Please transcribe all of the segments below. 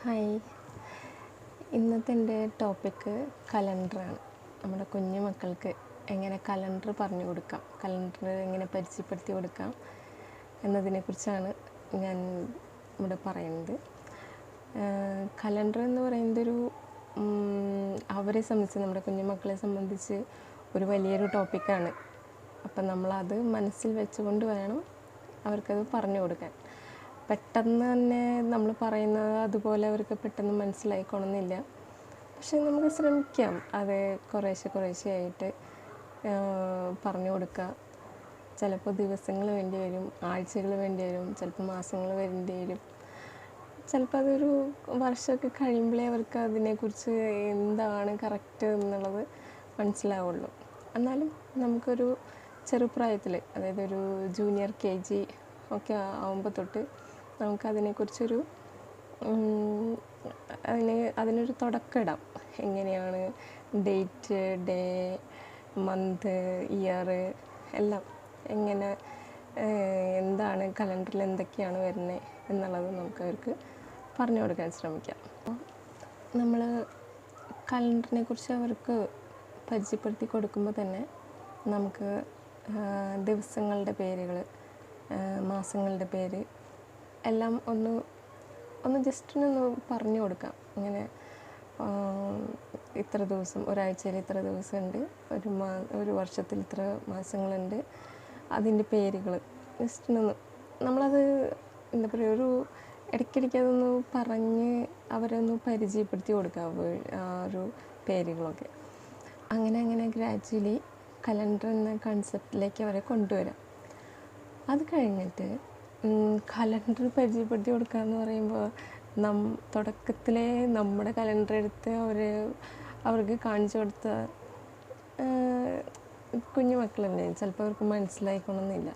Hi, ഇന്നത്തെ എൻ്റെ topic കലണ്ടറാണ്. നമ്മുടെ കുഞ്ഞു മക്കൾക്ക് എങ്ങനെ കലണ്ടർ പറഞ്ഞു കൊടുക്കാം, കലണ്ടർ എങ്ങനെ പരിചയപ്പെടുത്തി കൊടുക്കാം എന്നതിനെക്കുറിച്ചാണ് ഞാൻ ഇവിടെ പറയുന്നത്. കലണ്ടർ എന്ന് പറയുന്നതൊരു അവരെ സംബന്ധിച്ച്, നമ്മുടെ കുഞ്ഞു മക്കളെ സംബന്ധിച്ച് ഒരു വലിയൊരു ടോപ്പിക്കാണ്. അപ്പം നമ്മളത് മനസ്സിൽ വെച്ചുകൊണ്ട് വേണം അവർക്കത് പറഞ്ഞു കൊടുക്കാൻ. പെട്ടെന്ന് തന്നെ നമ്മൾ പറയുന്നത് അതുപോലെ അവർക്ക് പെട്ടെന്ന് മനസ്സിലായിക്കൊള്ളുന്നില്ല. പക്ഷെ നമുക്ക് ശ്രമിക്കാം അത് കുറേശ്ശെ ആയിട്ട് പറഞ്ഞു കൊടുക്കുക. ചിലപ്പോൾ ദിവസങ്ങൾ വേണ്ടി വരും, ആഴ്ചകൾ വേണ്ടി വരും, ചിലപ്പോൾ മാസങ്ങൾ വേണ്ടി വരും. ചിലപ്പോൾ അതൊരു വർഷമൊക്കെ കഴിയുമ്പോഴേ അവർക്ക് അതിനെക്കുറിച്ച് എന്താണ് കറക്റ്റ് എന്നുള്ളത് മനസ്സിലാവുള്ളൂ. എന്നാലും നമുക്കൊരു ചെറുപ്രായത്തിൽ, അതായത് ഒരു ജൂനിയർ KG ഒക്കെ ആവുമ്പോൾ തൊട്ട് നമുക്കതിനെക്കുറിച്ചൊരു അതിനൊരു തുടക്കം ഇടാം. എങ്ങനെയാണ് ഡേറ്റ്, ഡേ, മന്ത്, ഇയർ എല്ലാം എങ്ങനെ, എന്താണ് കലണ്ടറിൽ എന്തൊക്കെയാണ് വരുന്നത് എന്നുള്ളത് നമുക്ക് അവർക്ക് പറഞ്ഞു കൊടുക്കാൻ ശ്രമിക്കാം. നമ്മൾ കലണ്ടറിനെ കുറിച്ച് അവർക്ക് പരിചയപ്പെടുത്തി കൊടുക്കുമ്പോൾ തന്നെ നമുക്ക് ദിവസങ്ങളുടെ പേരുകൾ, മാസങ്ങളുടെ പേര് എല്ലാം ഒന്ന് ജസ്റ്റ് ഒന്ന് പറഞ്ഞു കൊടുക്കാം. ഇങ്ങനെ ഇത്ര ദിവസം, ഒരാഴ്ചയിൽ ഇത്ര ദിവസമുണ്ട്, ഒരു വർഷത്തിൽ ഇത്ര മാസങ്ങളുണ്ട്, അതിൻ്റെ പേരുകൾ ജസ്റ്റ് ഒന്ന് നമ്മളത് എന്താ പറയുക, ഒരു ഇടയ്ക്കിടയ്ക്ക് അതൊന്ന് പറഞ്ഞ് അവരൊന്ന് പരിചയപ്പെടുത്തി കൊടുക്കുക, ആ ഒരു പേരുകളൊക്കെ. അങ്ങനെ ഗ്രാജ്വലി കലണ്ടർ എന്ന കൺസെപ്റ്റിലേക്ക് അവരെ കൊണ്ടുവരാം. അത് കഴിഞ്ഞിട്ട് കലണ്ടർ പരിചയപ്പെടുത്തി കൊടുക്കുക എന്ന് പറയുമ്പോൾ തുടക്കത്തിലേ നമ്മുടെ കലണ്ടർ എടുത്ത് അവർക്ക് കാണിച്ചു കൊടുത്ത കുഞ്ഞു മക്കളല്ലേ, ചിലപ്പോൾ അവർക്ക് മനസ്സിലായിക്കൊള്ളുന്നില്ല.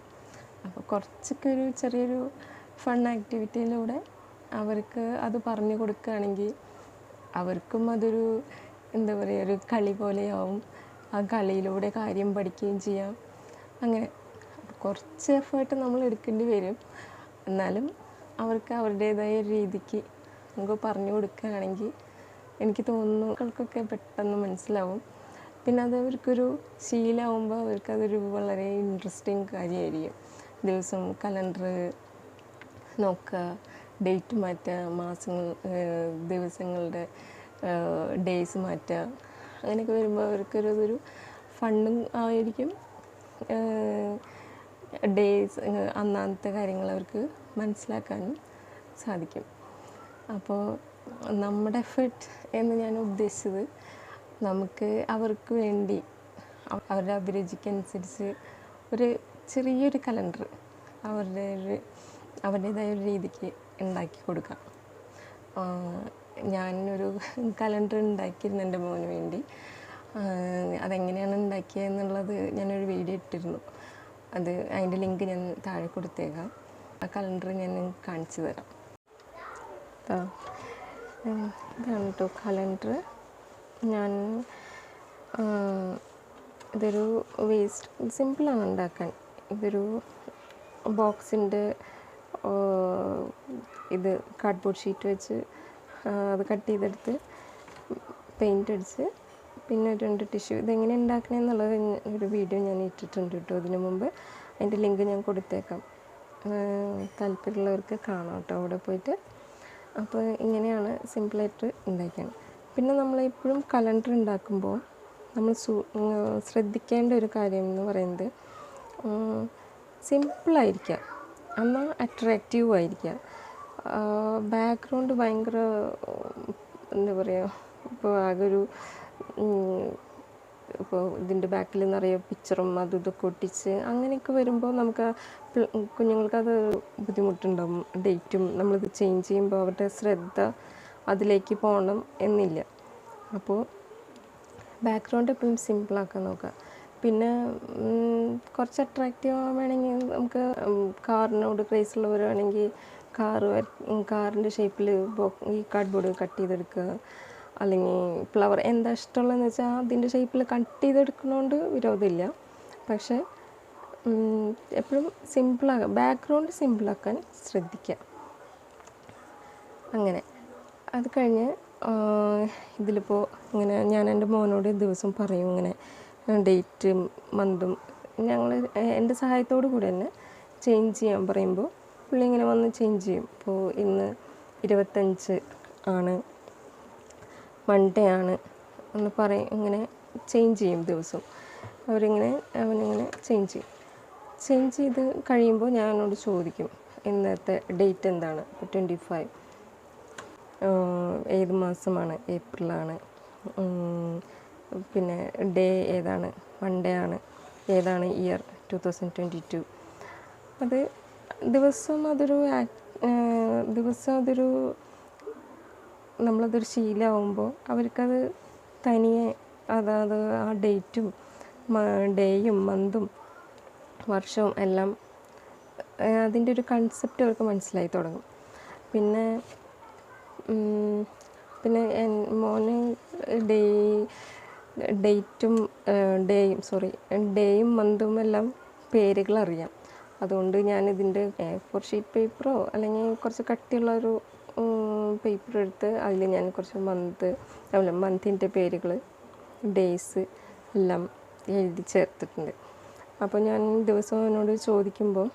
അപ്പോൾ കുറച്ചൊക്കെ ഒരു ചെറിയൊരു ഫൺ ആക്ടിവിറ്റിയിലൂടെ അവർക്ക് അത് പറഞ്ഞു കൊടുക്കുകയാണെങ്കിൽ അവർക്കും അതൊരു എന്താ പറയുക, ഒരു കളി പോലെയാവും. ആ കളിയിലൂടെ കാര്യം പഠിക്കുകയും ചെയ്യാം. അങ്ങനെ കുറച്ച് എഫേർട്ട് നമ്മൾ എടുക്കേണ്ടി വരും. എന്നാലും അവർക്ക് അവരുടേതായ രീതിക്ക് നമുക്ക് പറഞ്ഞു കൊടുക്കുകയാണെങ്കിൽ എനിക്ക് തോന്നുന്നു മക്കൾക്കൊക്കെ പെട്ടെന്ന് മനസ്സിലാവും. പിന്നെ അത് അവർക്കൊരു ശീലമാകുമ്പോൾ അവർക്കതൊരു വളരെ ഇൻട്രസ്റ്റിംഗ് കാര്യമായിരിക്കും. ദിവസം കലണ്ടർ നോക്കുക, ഡേറ്റ് മാറ്റുക, ദിവസങ്ങളുടെ ഡേയ്സ് മാറ്റുക, അങ്ങനെയൊക്കെ വരുമ്പോൾ അവർക്കൊരു ഫണ്ണും ആയിരിക്കും. ഡേയ്സ്, അന്നത്തെ കാര്യങ്ങൾ അവർക്ക് മനസ്സിലാക്കാനും സാധിക്കും. അപ്പോൾ നമ്മുടെ എഫേർട്ട് എന്ന് ഞാൻ ഉദ്ദേശിച്ചത്, നമുക്ക് അവർക്ക് വേണ്ടി അവരുടെ അഭിരുചിക്കനുസരിച്ച് ഒരു ചെറിയൊരു കലണ്ടർ അവരുടേതായ ഒരു രീതിക്ക് ഉണ്ടാക്കി കൊടുക്കാം. ഞാനൊരു കലണ്ടർ ഉണ്ടാക്കിയിരുന്നു എൻ്റെ മോന് വേണ്ടി. അതെങ്ങനെയാണ് ഉണ്ടാക്കിയതെന്നുള്ളത് ഞാനൊരു വീഡിയോ ഇട്ടിരുന്നു. അതിൻ്റെ ലിങ്ക് ഞാൻ താഴെ കൊടുത്തേക്കാം. ആ കലണ്ടർ ഞാൻ കാണിച്ചു തരാം. ഇതാണ് കേട്ടോ കലണ്ടർ. ഇതൊരു സിമ്പിളാണ് ഉണ്ടാക്കാൻ. ഇതൊരു ബോക്സിൻ്റെ ഇത് കാർഡ്ബോർഡ് ഷീറ്റ് വെച്ച് അത് കട്ട് ചെയ്തെടുത്ത് പെയിൻ്റ് അടിച്ച് പിന്നെ 2 ടിഷ്യൂ, ഇതെങ്ങനെ ഉണ്ടാക്കണേ എന്നുള്ളത് ഒരു വീഡിയോ ഞാൻ ഇട്ടിട്ടുണ്ട് കേട്ടോ ഇതിനു മുമ്പ്. അതിൻ്റെ ലിങ്ക് ഞാൻ കൊടുത്തേക്കാം, താല്പര്യമുള്ളവർക്ക് കാണാം കേട്ടോ അവിടെ പോയിട്ട്. അപ്പോൾ ഇങ്ങനെയാണ് സിമ്പിളായിട്ട് ഉണ്ടാക്കാൻ. പിന്നെ നമ്മളെപ്പോഴും കലണ്ടർ ഉണ്ടാക്കുമ്പോൾ നമ്മൾ ശ്രദ്ധിക്കേണ്ട ഒരു കാര്യം എന്ന് പറയുന്നത്, സിമ്പിളായിരിക്കുക, എന്നാൽ അട്രാക്റ്റീവ് ആയിരിക്കുക. ബാക്ക്ഗ്രൗണ്ട് ഭയങ്കര എന്താ പറയുക, ഇപ്പോൾ ആകെ ഇപ്പോൾ ഇതിൻ്റെ ബാക്കിൽ നിറയെ പിക്ചറും അതും ഇതൊക്കെ ഒട്ടിച്ച് അങ്ങനെയൊക്കെ വരുമ്പോൾ നമുക്ക് കുഞ്ഞുങ്ങൾക്കത് ബുദ്ധിമുട്ടുണ്ടാകും. ഡേറ്റും നമ്മളിത് ചേഞ്ച് ചെയ്യുമ്പോൾ അവരുടെ ശ്രദ്ധ അതിലേക്ക് പോകണം എന്നില്ല. അപ്പോൾ ബാക്ക്ഗ്രൗണ്ട് എപ്പോഴും സിമ്പിളാക്കാൻ നോക്കുക. പിന്നെ കുറച്ച് അട്രാക്റ്റീവ് വേണമെങ്കിൽ നമുക്ക് കാറിനോട് ക്രേസ് ഉള്ളവരാണെങ്കിൽ കാറിൻ്റെ ഷേപ്പിൽ ഈ കാർഡ്ബോർഡ് കട്ട് ചെയ്തെടുക്കുക. അല്ലെങ്കിൽ ഫ്ലവർ എന്താ ഇഷ്ടമുള്ളതെന്ന് വെച്ചാൽ അതിൻ്റെ ഷേപ്പിൽ കട്ട് ചെയ്തെടുക്കുന്നതുകൊണ്ട് വിരോധമില്ല. പക്ഷേ എപ്പോഴും ബാക്ക്ഗ്രൗണ്ട് സിമ്പിളാക്കാൻ ശ്രദ്ധിക്കുക. അങ്ങനെ അത് കഴിഞ്ഞ് ഇതിലിപ്പോൾ ഇങ്ങനെ ഞാൻ എൻ്റെ മോനോട് ദിവസം പറയും ഇങ്ങനെ ഡേറ്റും മന്തും ഞങ്ങൾ എൻ്റെ സഹായത്തോടു കൂടി തന്നെ ചേഞ്ച് ചെയ്യാൻ പറയുമ്പോൾ പുള്ളി ഇങ്ങനെ വന്ന് ചേഞ്ച് ചെയ്യും. ഇപ്പോൾ ഇന്ന് 25 ആണ്, മൺഡേ ആണ് എന്ന് പറയും. ഇങ്ങനെ ചേഞ്ച് ചെയ്യും ദിവസം. അവനിങ്ങനെ ചേഞ്ച് ചെയ്യും. ചേഞ്ച് ചെയ്ത് കഴിയുമ്പോൾ ഞാൻ അവനോട് ചോദിക്കും ഇന്നത്തെ ഡേറ്റ് എന്താണ്. ഇപ്പോൾ 25 ഏത് മാസമാണ്, ഏപ്രിലാണ്, പിന്നെ ഡേ ഏതാണ്, മൺഡേ ആണ്, ഏതാണ് ഇയർ 2022. അത് ദിവസം അതൊരു നമ്മളതൊരു ശീലമാകുമ്പോൾ അവർക്കത് തനിയെ അതായത് ആ ഡേറ്റും ഡേയും മന്തും വർഷവും എല്ലാം അതിൻ്റെ ഒരു കൺസെപ്റ്റ് അവർക്ക് മനസ്സിലായി തുടങ്ങും. പിന്നെ മോന് ഡേയും മന്തും എല്ലാം പേരുകൾ അറിയാം. അതുകൊണ്ട് ഞാനിതിൻ്റെ ഫോർ ഷീറ്റ് പേപ്പറോ അല്ലെങ്കിൽ കുറച്ച് കട്ടിയുള്ള ഒരു പേപ്പർ എടുത്ത് അതിൽ ഞാൻ കുറച്ച് മന്തിൻ്റെ പേരുകൾ, ഡേയ്സ് എല്ലാം എഴുതി ചേർത്തിട്ടുണ്ട്. അപ്പോൾ ഞാൻ ദിവസം അവനോട് ചോദിക്കുമ്പോൾ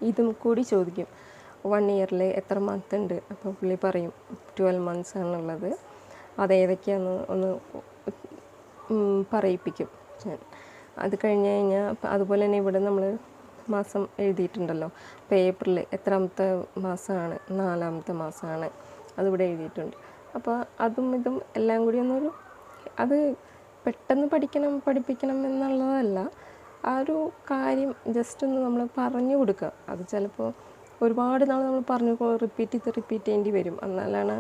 ഇതും കൂടി ചോദിക്കും, 1 ഇയറിൽ എത്ര മന്ത് ഉണ്ട്. അപ്പോൾ പുള്ളി പറയും 12 months ആണുള്ളത്. അതേതൊക്കെയാണെന്ന് ഒന്ന് പറയിപ്പിക്കും ഞാൻ. അത് കഴിഞ്ഞ് കഴിഞ്ഞാൽ അതുപോലെ തന്നെ ഇവിടെ നമ്മൾ മാസം എഴുതിയിട്ടുണ്ടല്ലോ. അപ്പോൾ ഏപ്രിൽ എത്രാമത്തെ മാസമാണ്, 4ാമത്തെ മാസമാണ്, അതിവിടെ എഴുതിയിട്ടുണ്ട്. അപ്പോൾ അതും ഇതും എല്ലാം കൂടി അത് പെട്ടെന്ന് പഠിപ്പിക്കണം എന്നുള്ളതല്ല, ആ ഒരു കാര്യം ജസ്റ്റ് ഒന്ന് നമ്മൾ പറഞ്ഞു കൊടുക്കുക. അത് ചിലപ്പോൾ ഒരുപാട് നാൾ നമ്മൾ റിപ്പീറ്റ് ചെയ്യേണ്ടി വരും. എന്നാലാണ്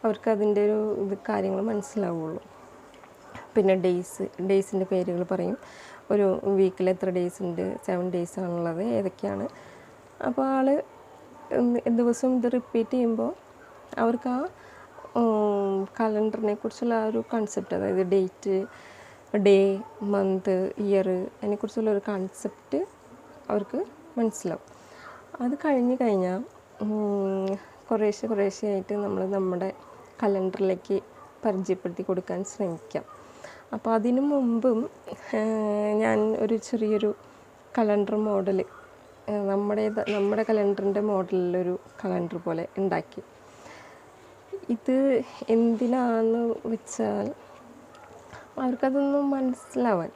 അവർക്ക് അതിൻ്റെ ഒരു കാര്യങ്ങൾ മനസ്സിലാവുള്ളൂ. പിന്നെ ഡേയ്സിൻ്റെ പേരുകൾ പറയും. ഒരു വീക്കിൽ എത്ര ഡേയ്സ് ഉണ്ട്, 7 days ആണുള്ളത്, ഏതൊക്കെയാണ്. അപ്പോൾ ആൾ ദിവസവും ഇത് റിപ്പീറ്റ് ചെയ്യുമ്പോൾ അവർക്ക് ആ കലണ്ടറിനെ കുറിച്ചുള്ള ആ ഒരു കൺസെപ്റ്റ്, അതായത് ഡേറ്റ്, ഡേ, മന്ത്, ഇയർ, അതിനെക്കുറിച്ചുള്ള ഒരു കൺസെപ്റ്റ് അവർക്ക് മനസ്സിലാവും. അത് കഴിഞ്ഞാൽ കുറേശ്ശെയായിട്ട് നമ്മൾ നമ്മുടെ കലണ്ടറിലേക്ക് പരിചയപ്പെടുത്തി കൊടുക്കാൻ ശ്രമിക്കാം. അപ്പോൾ അതിനു മുമ്പും ഞാൻ ഒരു ചെറിയൊരു കലണ്ടർ മോഡൽ നമ്മുടെ കലണ്ടറിൻ്റെ മോഡലിലൊരു കലണ്ടർ പോലെ ഉണ്ടാക്കി. ഇത് എന്തിനാന്ന് വെച്ചാൽ അവർക്കതൊന്നും മനസ്സിലാവാൻ,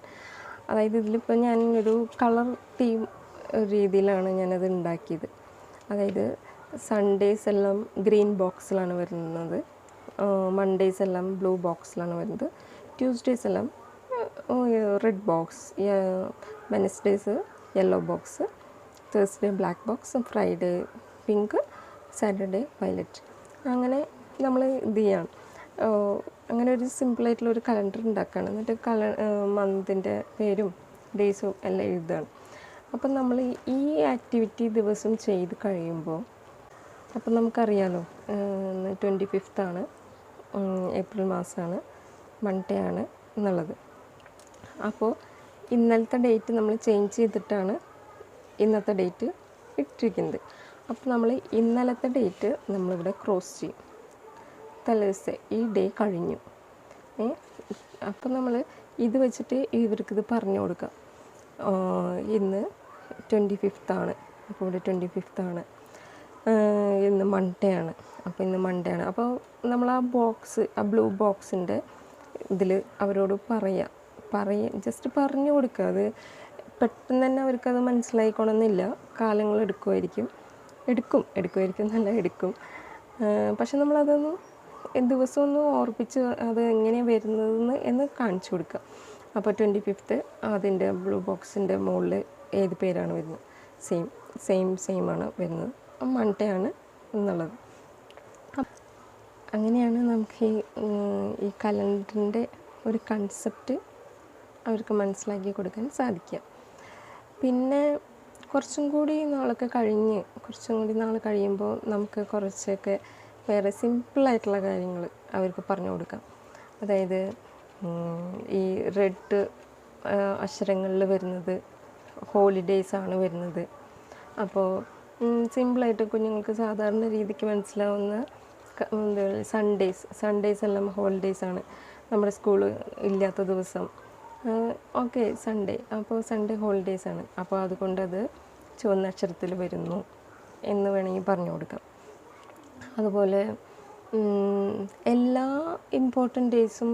അതായത് ഇതിലിപ്പോൾ ഞാൻ ഒരു കളർ തീം രീതിയിലാണ് ഞാനത് ഉണ്ടാക്കിയത്. അതായത് സൺഡേസ് എല്ലാം ഗ്രീൻ ബോക്സിലാണ് വരുന്നത്, മൺഡേസ് എല്ലാം ബ്ലൂ ബോക്സിലാണ് വരുന്നത്, ട്യൂസ്ഡേസ് എല്ലാം red box, Wednesdays yellow box, Thursday black box, Friday pink, Saturday violet. അങ്ങനെ നമ്മൾ ഇത് ചെയ്യണം. അങ്ങനെ ഒരു സിമ്പിളായിട്ടുള്ളൊരു കലണ്ടർ ഉണ്ടാക്കുകയാണ്. എന്നിട്ട് മന്തിൻ്റെ പേരും ഡേയ്സും എല്ലാം എഴുതുകയാണ്. അപ്പം നമ്മൾ ഈ ആക്ടിവിറ്റി ദിവസം ചെയ്ത് കഴിയുമ്പോൾ, അപ്പം നമുക്കറിയാലോ 25th ആണ്, ഏപ്രിൽ മാസമാണ്, മൺഡേ ആണ് എന്നുള്ളത്. അപ്പോൾ ഇന്നലത്തെ ഡേറ്റ് നമ്മൾ ചേഞ്ച് ചെയ്തിട്ടാണ് ഇന്നത്തെ ഡേറ്റ് ഇട്ടിരിക്കുന്നത്. അപ്പോൾ നമ്മൾ ഇന്നലത്തെ ഡേറ്റ് നമ്മളിവിടെ ക്രോസ് ചെയ്യും. തലേദിവസത്തെ ഈ ഡേ കഴിഞ്ഞു. അപ്പം നമ്മൾ ഇത് വെച്ചിട്ട് ഇവർക്കിത് പറഞ്ഞു കൊടുക്കാം. ഇന്ന് 25th ആണ്, അപ്പോൾ ഇവിടെ 25th ആണ്, ഇന്ന് മൺഡേ ആണ്, അപ്പോൾ ഇന്ന് മൺഡേ ആണ്. അപ്പോൾ നമ്മൾ ആ ബ്ലൂ ബോക്സിൻ്റെ ഇതിൽ അവരോട് ജസ്റ്റ് പറഞ്ഞു കൊടുക്കുക. അത് പെട്ടെന്ന് തന്നെ അവർക്കത് മനസ്സിലായിക്കോണമെന്നില്ല, കാലങ്ങൾ എടുക്കും. പക്ഷെ നമ്മളതൊന്ന് ദിവസം ഒന്ന് ഓർപ്പിച്ച് അത് എങ്ങനെയാണ് വരുന്നതെന്ന് എന്ന് കാണിച്ചു കൊടുക്കുക. അപ്പോൾ 25th അതിൻ്റെ ബ്ലൂ ബോക്സിൻ്റെ മുകളിൽ ഏത് പേരാണ് വരുന്നത്, സെയിം ആണ് വരുന്നത്, മൺഡേ ആണ് എന്നുള്ളത്. അങ്ങനെയാണ് നമുക്ക് ഈ കലണ്ടറിൻ്റെ ഒരു കൺസെപ്റ്റ് അവർക്ക് മനസ്സിലാക്കി കൊടുക്കാൻ സാധിക്കുക. പിന്നെ കുറച്ചും കൂടി നാൾ കഴിയുമ്പോൾ നമുക്ക് കുറച്ചൊക്കെ വേറെ സിമ്പിളായിട്ടുള്ള കാര്യങ്ങൾ അവർക്ക് പറഞ്ഞു കൊടുക്കാം. അതായത് ഈ റെഡ് അക്ഷരങ്ങളിൽ വരുന്നത് ഹോളിഡേയ്സാണ് വരുന്നത്. അപ്പോൾ സിമ്പിളായിട്ട് കുഞ്ഞുങ്ങൾക്ക് സാധാരണ രീതിക്ക് മനസ്സിലാവുന്ന സൺഡേസ് എല്ലാം ഹോളിഡേയ്സാണ്, നമ്മുടെ സ്കൂൾ ഇല്ലാത്ത ദിവസം. ഓക്കെ, സൺഡേ, അപ്പോൾ സൺഡേ ഹോളിഡേയ്സാണ്, അപ്പോൾ അതുകൊണ്ടത് ചുവന്ന അക്ഷരത്തിൽ വരുന്നു എന്ന് വേണമെങ്കിൽ പറഞ്ഞു കൊടുക്കാം. അതുപോലെ എല്ലാ ഇമ്പോർട്ടൻ്റ് ഡേയ്സും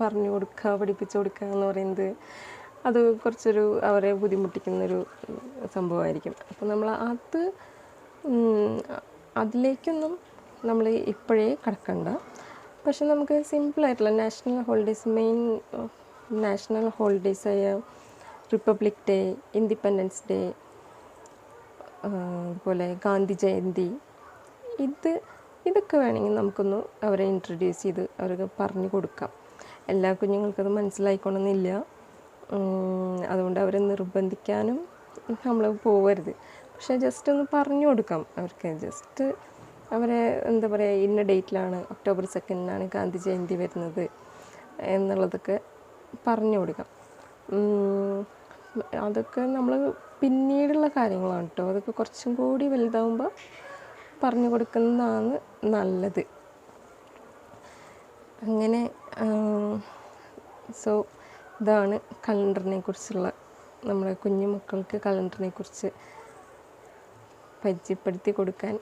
പഠിപ്പിച്ചു കൊടുക്കുക എന്ന് പറയുന്നത് അത് കുറച്ചൊരു അവരെ ബുദ്ധിമുട്ടിക്കുന്നൊരു സംഭവമായിരിക്കും. അപ്പോൾ നമ്മൾ അതിലേക്കൊന്നും നമ്മൾ ഇപ്പോഴേ കടക്കണ്ട. പക്ഷെ നമുക്ക് സിമ്പിളായിട്ടുള്ള നാഷണൽ ഹോളിഡേയ്സായ റിപ്പബ്ലിക് ഡേ, ഇൻഡിപെൻഡൻസ് ഡേ, അതുപോലെ ഗാന്ധി ജയന്തി, ഇതൊക്കെ വേണമെങ്കിൽ നമുക്കൊന്ന് അവരെ ഇൻട്രൊഡ്യൂസ് ചെയ്ത് അവർക്ക് പറഞ്ഞു കൊടുക്കാം. എല്ലാ കുഞ്ഞുങ്ങൾക്കത് മനസ്സിലായിക്കൊള്ളുന്നില്ല, അതുകൊണ്ട് അവരെ നിർബന്ധിക്കാനും നമ്മൾ പോകരുത്. പക്ഷേ ജസ്റ്റ് ഒന്ന് പറഞ്ഞു കൊടുക്കാം അവർക്ക്. ജസ്റ്റ് അവരെ എന്താ പറയുക, ഇന്ന ഡേറ്റിലാണ്, ഒക്ടോബർ 2 ഗാന്ധി ജയന്തി വരുന്നത് എന്നുള്ളതൊക്കെ പറഞ്ഞു കൊടുക്കാം. അതൊക്കെ നമ്മൾ പിന്നീടുള്ള കാര്യങ്ങളാണ് കേട്ടോ. അതൊക്കെ കുറച്ചും കൂടി വലുതാവുമ്പോൾ പറഞ്ഞു കൊടുക്കുന്നതാണ് നല്ലത്. അങ്ങനെ സോ ഇതാണ് കലണ്ടറിനെ കുറിച്ചുള്ള, നമ്മുടെ കുഞ്ഞു മക്കൾക്ക് കലണ്ടറിനെ കുറിച്ച് പരിചയപ്പെടുത്തി കൊടുക്കാൻ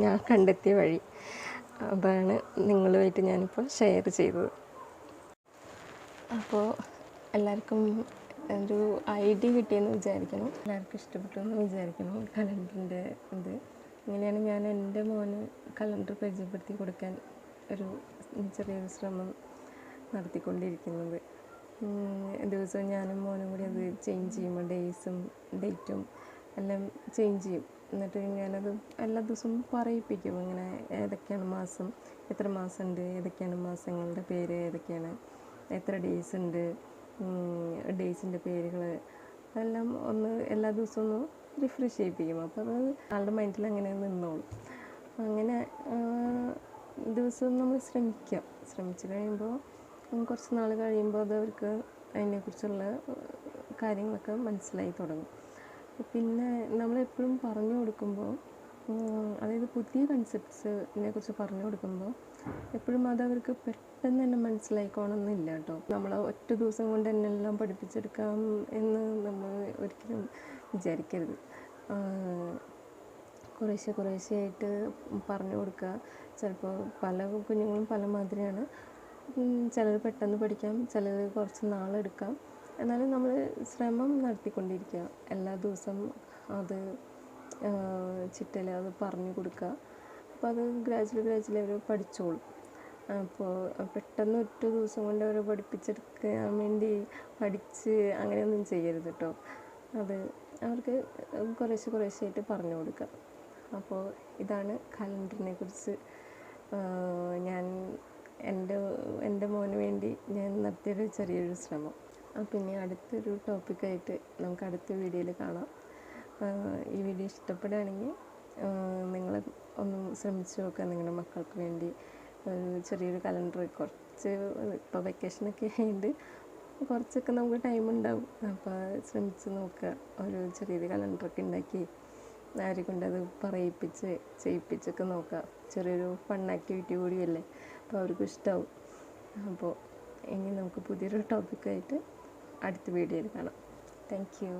ഞാൻ കണ്ടെത്തിയ വഴി. അതാണ് നിങ്ങളുമായിട്ട് ഞാനിപ്പോൾ ഷെയർ ചെയ്തത്. അപ്പോൾ എല്ലാവർക്കും ഒരു ഐഡിയ കിട്ടിയെന്ന് വിചാരിക്കണം, എല്ലാവർക്കും ഇഷ്ടപ്പെട്ടു എന്ന് വിചാരിക്കണം കലണ്ടറിൻ്റെ ഇത്. ഇങ്ങനെയാണ് ഞാൻ എൻ്റെ മോന് കലണ്ടർ പരിചയപ്പെടുത്തി കൊടുക്കാൻ ഒരു ചെറിയൊരു ശ്രമം നടത്തിക്കൊണ്ടിരിക്കുന്നത്. ദിവസവും ഞാനും മോനും കൂടി അത് ചേഞ്ച് ചെയ്യുമ്പോൾ ഡേയ്സും ഡേറ്റും എല്ലാം ചേഞ്ച് ചെയ്യും. എന്നിട്ട് ഞാനത് എല്ലാ ദിവസവും പറയിപ്പിക്കും, ഇങ്ങനെ ഏതൊക്കെയാണ് മാസം, എത്ര മാസമുണ്ട്, ഏതൊക്കെയാണ് മാസങ്ങളുടെ പേര്, ഏതൊക്കെയാണ്, എത്ര ഡേയ്സ് ഉണ്ട്, ഡേയ്സിൻ്റെ പേരുകൾ എല്ലാം ഒന്ന് എല്ലാ ദിവസവും ഒന്ന് റിഫ്രഷ് ചെയ്യിപ്പിക്കും. അപ്പോൾ അത് ആളുടെ മൈൻഡിൽ അങ്ങനെ നിന്നോളും. അങ്ങനെ ദിവസവും നമ്മൾ ശ്രമിച്ചു കഴിയുമ്പോൾ കുറച്ച് നാൾ കഴിയുമ്പോൾ അത് അവർക്ക് അതിനെക്കുറിച്ചുള്ള കാര്യങ്ങളൊക്കെ മനസ്സിലായി തുടങ്ങും. പിന്നെ നമ്മളെപ്പോഴും പറഞ്ഞു കൊടുക്കുമ്പോൾ, അതായത് പുതിയ കൺസെപ്റ്റ്സിനെ കുറിച്ച് പറഞ്ഞു കൊടുക്കുമ്പോൾ എപ്പോഴും അതവർക്ക് പെട്ടെന്ന് തന്നെ മനസ്സിലായിക്കോണമെന്നില്ല കേട്ടോ. നമ്മൾ ഒറ്റ ദിവസം കൊണ്ട് തന്നെ എല്ലാം പഠിപ്പിച്ചെടുക്കാം എന്ന് നമ്മൾ ഒരിക്കലും വിചാരിക്കരുത്. കുറേശ്ശെയായിട്ട് പറഞ്ഞു കൊടുക്കുക. ചിലപ്പോൾ പല കുഞ്ഞുങ്ങളും പല മാതിരിയാണ്. ചിലർ പെട്ടെന്ന് പഠിക്കാം, ചിലർ കുറച്ച് നാളെടുക്കാം. എന്നാലും നമ്മൾ ശ്രമം നടത്തിക്കൊണ്ടിരിക്കുക. എല്ലാ ദിവസവും അത് ചിട്ടയിൽ അത് പറഞ്ഞു കൊടുക്കുക. അപ്പോൾ അത് ഗ്രാജുവലി അവർ പഠിച്ചോളും. അപ്പോൾ പെട്ടെന്ന് ഒറ്റ ദിവസം കൊണ്ട് അവരെ പഠിപ്പിച്ചെടുക്കാൻ വേണ്ടി പഠിച്ച് അങ്ങനെയൊന്നും ചെയ്യരുത് കേട്ടോ. അത് അവർക്ക് കുറേശ്ശെയായിട്ട് പറഞ്ഞു കൊടുക്കുക. അപ്പോൾ ഇതാണ് കലണ്ടറിനെ കുറിച്ച് ഞാൻ എൻ്റെ മോന് വേണ്ടി ഞാൻ നടത്തിയൊരു ചെറിയൊരു ശ്രമം. പിന്നെ അടുത്തൊരു ടോപ്പിക്കായിട്ട് നമുക്ക് അടുത്ത വീഡിയോയിൽ കാണാം. ഈ വീഡിയോ ഇഷ്ടപ്പെടുകയാണെങ്കിൽ നിങ്ങൾ ഒന്ന് ശ്രമിച്ച് നോക്കുക. നിങ്ങളുടെ മക്കൾക്ക് വേണ്ടി ചെറിയൊരു കലണ്ടർ, കുറച്ച് ഇപ്പോൾ വെക്കേഷനൊക്കെ ആയിട്ട് കുറച്ചൊക്കെ നമുക്ക് ടൈം ഉണ്ടാവും. അപ്പോൾ ശ്രമിച്ച് നോക്കുക. ഒരു ചെറിയൊരു കലണ്ടറൊക്കെ ഉണ്ടാക്കി അവരെ കൊണ്ടത് ചെയ്യിപ്പിച്ചൊക്കെ നോക്കുക. ചെറിയൊരു ഫൺ ആക്ടിവിറ്റി കൂടിയല്ലേ, അപ്പോൾ അവർക്കും ഇഷ്ടമാവും. അപ്പോൾ ഇനി നമുക്ക് പുതിയൊരു ടോപ്പിക്കായിട്ട് അടുത്ത വീഡിയോയിൽ കാണാം. Thank you.